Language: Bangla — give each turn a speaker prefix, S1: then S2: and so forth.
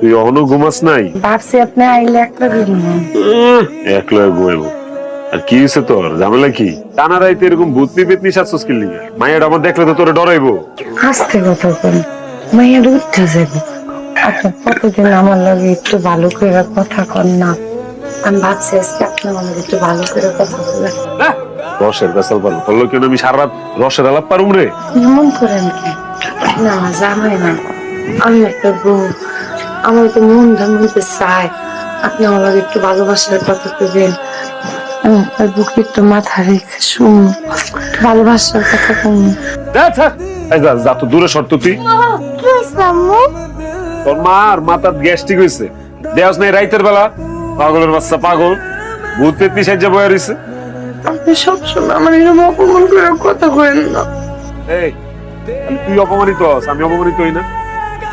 S1: তুই অহনো ঘুমাস নাই?
S2: ভাবছি আপনি আইলে একটা ঘুমো।
S1: একলা ঘুমাইবো। আর কি হয়েছে তোর? ঝামেলা কি? টানা রাইতে এরকম ভূতনি পেতনি সাজছস কি লিগা? মায়ের আমার দেখলে তো তোরে ডরাইবো।
S2: আস্তে কথা বল, মাইয়ার উঠতে যাবো। আপনি কতদিন আমার লগে একটু ভালো করে কথা কন না। আমি ভাবছি আজকে আপনি আমার লগে একটু ভালো করে কথা বলেন।
S1: রসের বেসাল পারো বললো কেন? আমি সারা রাত রসের আলাপ পারুম রে?
S2: এমন করেন কি? না জামাই না, আমি একটা বউ। আমার তো মন মধ্যে চায় আপনি আমার লগে একটু ভালোবাসার কথা কইবেন। আমি আপনার বুকে একটু মাথা রেখে শুন, ভালোবাসার কথা কম।
S1: যা তো দূরে সর তো তুই। তোর মার মাথার গ্যাস্ট্রিক হয়েছে, দেওয়াস নাই রাইতের বেলা? পাগলের বাচ্চা পাগল, ভূত পেতনি সাহায্য বয়ে রয়েছে।
S2: আপনি সবসময় আমার এরকম অপমান করে কথা কইেন না।
S1: এই তুই অপমানিত হস, আমি অপমানিত হই না?